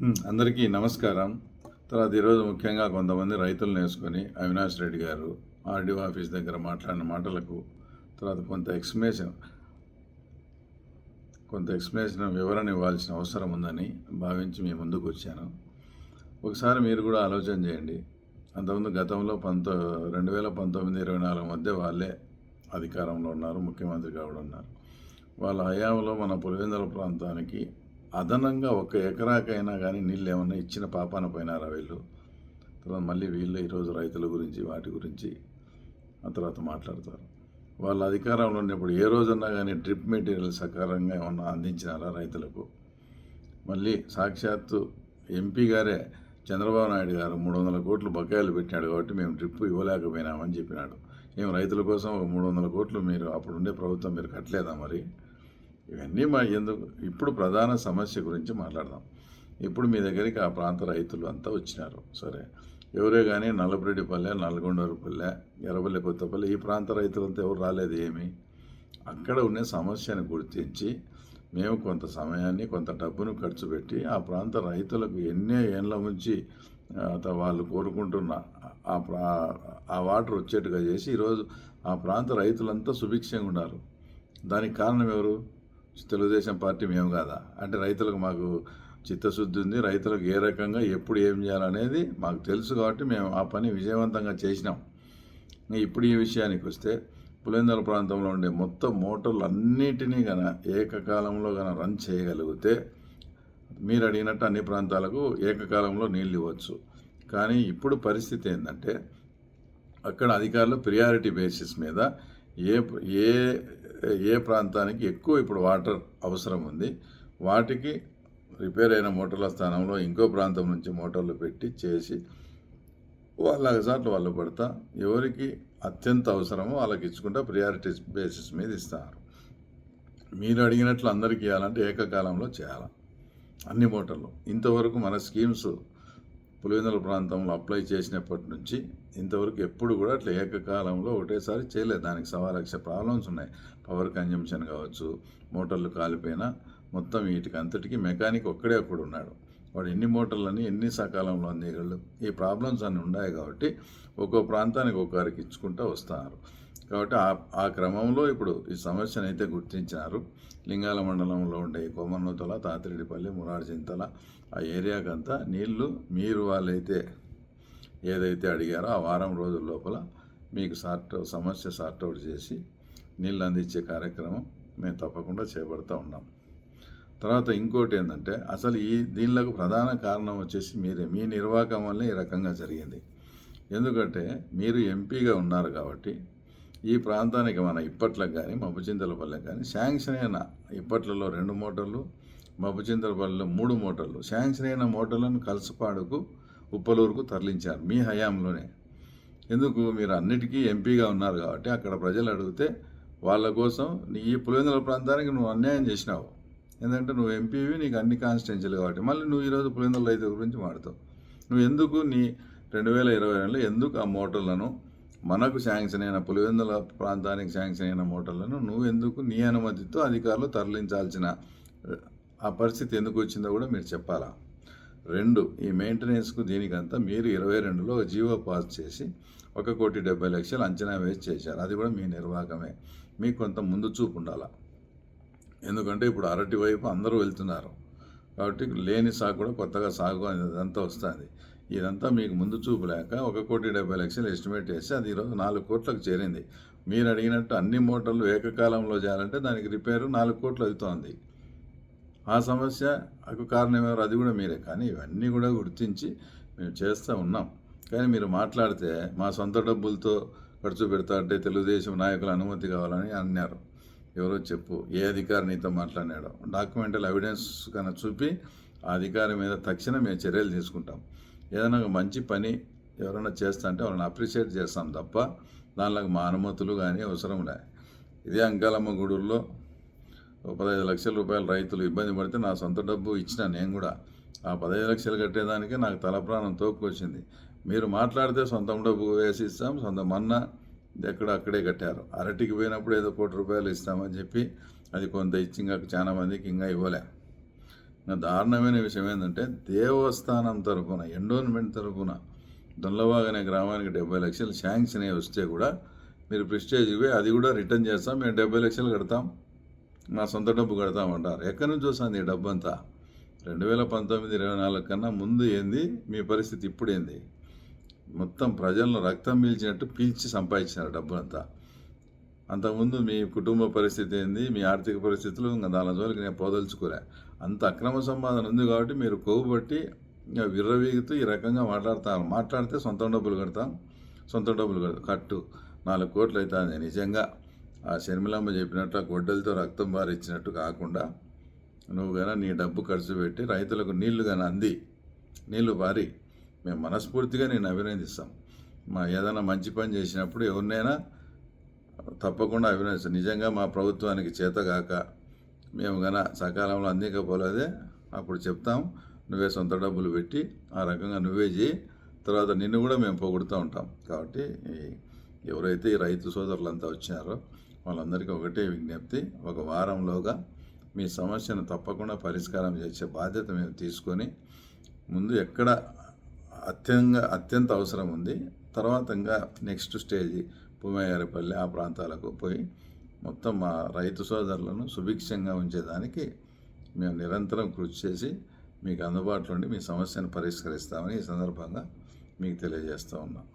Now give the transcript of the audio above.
అందరికీ నమస్కారం. తర్వాత ఈరోజు ముఖ్యంగా కొంతమంది రైతులను వేసుకొని అవినాష్ రెడ్డి గారు ఆర్డీఓ ఆఫీస్ దగ్గర మాట్లాడిన మాటలకు తర్వాత కొంత ఎక్స్ప్లెనేషన్ వివరణ ఇవ్వాల్సిన అవసరం ఉందని భావించి మీ ముందుకు వచ్చాను. ఒకసారి మీరు కూడా ఆలోచన చేయండి. అంతకుముందు గతంలో 2019-24 మధ్య వాళ్ళే అధికారంలో ఉన్నారు, ముఖ్యమంత్రిగా కూడా ఉన్నారు. వాళ్ళ హయాంలో మన పులివెందుల ప్రాంతానికి అదనంగా 1 ఎకరాకైనా కానీ నీళ్ళు ఏమన్నా ఇచ్చిన పాపాన పోయినారా వీళ్ళు? తర్వాత మళ్ళీ వీళ్ళు ఈరోజు రైతుల గురించి వాటి గురించి ఆ తర్వాత మాట్లాడతారు. వాళ్ళ అధికారంలో ఉన్నప్పుడు ఏ రోజన్నా కానీ డ్రిప్ మెటీరియల్ సకాలంగా ఏమన్నా అందించినారా రైతులకు? మళ్ళీ సాక్షాత్తు ఎంపీ గారే చంద్రబాబు నాయుడు గారు 300 కోట్లు బకాయిలు పెట్టినాడు కాబట్టి మేము డ్రిప్ ఇవ్వలేకపోయినామని చెప్పినాడు. ఏం రైతుల కోసం 300 కోట్లు మీరు అప్పుడుండే ప్రభుత్వం మీరు కట్టలేదా? మరి ఇవన్నీ ఎందుకు? ఇప్పుడు ప్రధాన సమస్య గురించి మాట్లాడదాం. ఇప్పుడు మీ దగ్గరికి ఆ ప్రాంత రైతులు అంతా వచ్చినారు. సరే, ఎవరే కానీ నల్లపురెడ్డిపల్లె, నల్గొండపల్లె, ఎర్రపల్లి, కొత్తపల్లి ఈ ప్రాంత రైతులంతా ఎవరు రాలేదు. ఏమి అక్కడ ఉన్న సమస్యను గుర్తించి మేము కొంత సమయాన్ని కొంత డబ్బును ఖర్చు పెట్టి ఆ ప్రాంత రైతులకు ఎన్నో ఏళ్ళ నుంచి వాళ్ళు కోరుకుంటున్న ఆ వాటర్ వచ్చేట్టుగా చేసి ఈరోజు ఆ ప్రాంత రైతులంతా సుభిక్షంగా ఉన్నారు. దానికి కారణం ఎవరు? తెలుగుదేశం పార్టీ మేము కాదా? అంటే రైతులకు మాకు చిత్తశుద్ధి ఉంది, రైతులకు ఏ రకంగా ఎప్పుడు ఏం చేయాలనేది మాకు తెలుసు కాబట్టి మేము ఆ పని విజయవంతంగా చేసినాం. ఇప్పుడు ఈ విషయానికి వస్తే పులివెందుల ప్రాంతంలో ఉండే మొత్తం మోటార్లు అన్నిటినీ ఏకకాలంలో రన్ చేయగలిగితే మీరు అడిగినట్టు అన్ని ప్రాంతాలకు ఏకకాలంలో నీళ్ళు ఇవ్వచ్చు. కానీ ఇప్పుడు పరిస్థితి ఏంటంటే అక్కడ అధికారులు ప్రియారిటీ బేసిస్ మీద ఏ ప్రాంతానికి ఎక్కువ ఇప్పుడు వాటర్ అవసరం ఉంది వాటికి రిపేర్ అయిన మోటార్ల స్థానంలో ఇంకో ప్రాంతం నుంచి మోటార్లు పెట్టి చేసి వాళ్ళ సార్లు వాళ్ళు పడతా ఎవరికి అత్యంత అవసరమో వాళ్ళకి ఇచ్చుకుంటా ప్రియారిటీ బేసిస్ మీద ఇస్తారు. మీరు అడిగినట్లు అందరికీ ఇవ్వాలంటే ఏకకాలంలో చేయాలి అన్ని మోటార్లు. ఇంతవరకు మన స్కీమ్స్ పులివెందుల ప్రాంతంలో అప్లై చేసినప్పటి నుంచి ఇంతవరకు ఎప్పుడు కూడా అట్లా ఏకకాలంలో ఒకటేసారి చేయలేదు. దానికి 1,00,000 ప్రాబ్లమ్స్ ఉన్నాయి. పవర్ కన్జంప్షన్ కావచ్చు, మోటార్లు కాలిపోయినా మొత్తం వీటికి అంతటికీ మెకానిక్ ఒక్కడే అక్కడ ఉన్నాడు. వాడు ఎన్ని మోటార్లని ఎన్ని సకాలంలో అందేయగలడు? ఈ ప్రాబ్లమ్స్ అన్నీ ఉన్నాయి కాబట్టి ఒక్కో ప్రాంతానికి ఒక్కరికి ఇచ్చుకుంటూ వస్తున్నారు. కాబట్టి ఆ క్రమంలో ఇప్పుడు ఈ సమస్యను అయితే గుర్తించినారు. లింగాల మండలంలో ఉండే కొమర్నూతల, తాతిరెడ్డిపల్లి, మురార్జింతల ఆ ఏరియాకంతా నీళ్లు మీరు వాళ్ళైతే ఏదైతే అడిగారో ఆ వారం రోజుల లోపల మీకు సమస్య సార్ట్అవుట్ చేసి నీళ్ళు అందించే కార్యక్రమం మేము తప్పకుండా చేపడుతూ ఉన్నాం. తర్వాత ఇంకోటి ఏంటంటే అసలు దీనిలకు ప్రధాన కారణం వచ్చేసి మీ నిర్వాహకం వల్లే ఈ రకంగా జరిగింది. ఎందుకంటే మీరు ఎంపీగా ఉన్నారు కాబట్టి ఈ ప్రాంతానికి మన ఇప్పట్లకు కానీ మబ్బుచింతలపల్లెకి కానీ శాంక్షన్ అయిన ఇప్పట్లలో 2 మోటార్లు, మబ్బుచింతలపల్లెలో 3 మోటార్లు శాంక్షన్ అయిన మోటార్లను కలసపాడుకు, ఉప్పలూరుకు తరలించారు మీ హయాంలోనే. ఎందుకు? మీరు అన్నిటికీ ఎంపీగా ఉన్నారు కాబట్టి అక్కడ ప్రజలు అడిగితే వాళ్ళ కోసం ఈ పులివెందుల ప్రాంతానికి నువ్వు అన్యాయం చేసినావు. ఎందుకంటే నువ్వు ఎంపీవి, నీకు అన్ని కాన్స్టిట్యున్సీలు కాబట్టి మళ్ళీ నువ్వు ఈరోజు పులివెందుల రైతుల గురించి మాట్లాడతావు. నువ్వు ఎందుకు 2022లో ఎందుకు ఆ మోటార్లను మనకు శాంక్షన్ అయిన పులివెందుల ప్రాంతానికి శాంక్షన్ అయిన మోటార్లను నువ్వు ఎందుకు నీ అనుమతితో అధికారులు తరలించాల్సిన ఆ పరిస్థితి ఎందుకు వచ్చిందో కూడా మీరు చెప్పాలా. 2 ఈ మెయింటెనెన్స్కు దీనికంతా మీరు 22లో జీవో పాస్ చేసి 1,70,00,000 అంచనా వేసి చేశారు. అది కూడా మీ నిర్వాహకమే. మీకు కొంత ముందు చూపు ఉండాలా. ఎందుకంటే ఇప్పుడు అరటి వైపు అందరూ వెళ్తున్నారు కాబట్టి లేని సాగు కూడా కొత్తగా సాగు ఇదంతా వస్తుంది. ఇదంతా మీకు ముందు చూపు లేక 1,70,00,000 ఎస్టిమేట్ చేసి అది ఈరోజు 4 కోట్లకు చేరింది. మీరు అడిగినట్టు అన్ని మోటార్లు ఏకకాలంలో చేయాలంటే దానికి రిపేరు 4 కోట్లు అవుతోంది. ఆ సమస్యకు కారణం ఎవరు? అది కూడా మీరే. కానీ ఇవన్నీ కూడా గుర్తించి మేము చేస్తూ ఉన్నాం. కానీ మీరు మాట్లాడితే మా సొంత డబ్బులతో ఖర్చు పెడతా అంటే తెలుగుదేశం నాయకుల అనుమతి కావాలని అన్నారు. ఎవరో చెప్పు, ఏ అధికారి నీతో మాట్లాడినాడో డాక్యుమెంటల్ ఎవిడెన్స్ కన్నా చూపి ఆ అధికారి మీద తక్షణం మేము చర్యలు తీసుకుంటాం. ఏదైనా మంచి పని ఎవరైనా చేస్తా అంటే వాళ్ళని అప్రిషియేట్ చేస్తాం తప్ప దానిలో మా అనుమతులు కానీ అవసరం లే. ఇదే అంకాలమ్మ గూడూరులో 15 లక్షల రూపాయలు రైతులు ఇబ్బంది పడితే నా సొంత డబ్బు ఇచ్చిన నేను కూడా ఆ 15 లక్షలు కట్టేదానికే నాకు తలప్రాణం తోపుకొచ్చింది. మీరు మాట్లాడితే సొంత డబ్బు వేసి ఇస్తాం, సొంత మన్నా ఎక్కడ అక్కడే కట్టారు. అరటికి పోయినప్పుడు ఏదో ₹1,00,00,000 ఇస్తామని చెప్పి అది కొంత ఇచ్చి ఇంకా చాలా మందికి ఇంకా ఇవ్వలే. ఇంకా దారుణమైన విషయం ఏంటంటే దేవస్థానం తరఫున ఎండోన్మెంట్ తరఫున దొంలవాగ్ అనే గ్రామానికి 70 లక్షలు శాంక్షన్ అయ్యి వస్తే కూడా మీరు ప్రెస్టేజ్కి అది కూడా రిటర్న్ చేస్తాం, మేము 70 లక్షలు కడతాం, మా సొంత డబ్బు కడతామంటారు. ఎక్కడి నుంచి వస్తుంది ఈ డబ్బు అంతా? 2019-24 కన్నా ముందు ఏంది మీ పరిస్థితి, ఇప్పుడు ఏంది? మొత్తం ప్రజలను రక్తం పీల్చినట్టు పీల్చి సంపాదించినారు డబ్బులంతా. అంతకుముందు మీ కుటుంబ పరిస్థితి ఏంది, మీ ఆర్థిక పరిస్థితులు, ఇంకా దాని జోలికి నేను పోదలుచుకోలే. అంత అక్రమ సంపాదన ఉంది కాబట్టి మీరు కొవ్వుబట్టి ఇంకా విర్రవీగుతూ ఈ రకంగా మాట్లాడితే సొంత డబ్బులు కడతాం కట్టు 4 కోట్లు అవుతుంది. నిజంగా ఆ షర్మిలమ్మ చెప్పినట్టు ఆ గొడ్డలతో రక్తం బారిచ్చినట్టు కాకుండా నువ్వు కానీ నీ డబ్బు ఖర్చు పెట్టి రైతులకు నీళ్లు కానీ నీళ్లు బారి మేము మనస్ఫూర్తిగా నేను అభినందిస్తాం. ఏదైనా మంచి పని చేసినప్పుడు ఎవరినైనా తప్పకుండా అభినందిస్తాం. నిజంగా మా ప్రభుత్వానికి చేతగాక మేము గన సకాలంలో అందింకపోలేదే అప్పుడు చెప్తాం, నువ్వే సొంత డబ్బులు పెట్టి ఆ రకంగా నువ్వే చేయి, తర్వాత నిన్ను కూడా మేము పొగుడుతూ ఉంటాం. కాబట్టి ఎవరైతే ఈ రైతు సోదరులంతా వచ్చినారో వాళ్ళందరికీ ఒకటే విజ్ఞప్తి, ఒక వారంలోగా మీ సమస్యను తప్పకుండా పరిష్కారం చేసే బాధ్యత మేము తీసుకొని ముందు ఎక్కడ అత్యంత అవసరం ఉంది, తర్వాత ఇంకా నెక్స్ట్ స్టేజ్ భూమయ్యారపల్లి ఆ ప్రాంతాలకు పోయి మొత్తం మా రైతు సోదరులను సుభిక్షంగా ఉంచేదానికి మేము నిరంతరం కృషి చేసి మీకు అందుబాటులో ఉండి మీ సమస్యను పరిష్కరిస్తామని ఈ సందర్భంగా మీకు తెలియజేస్తూ ఉన్నాం.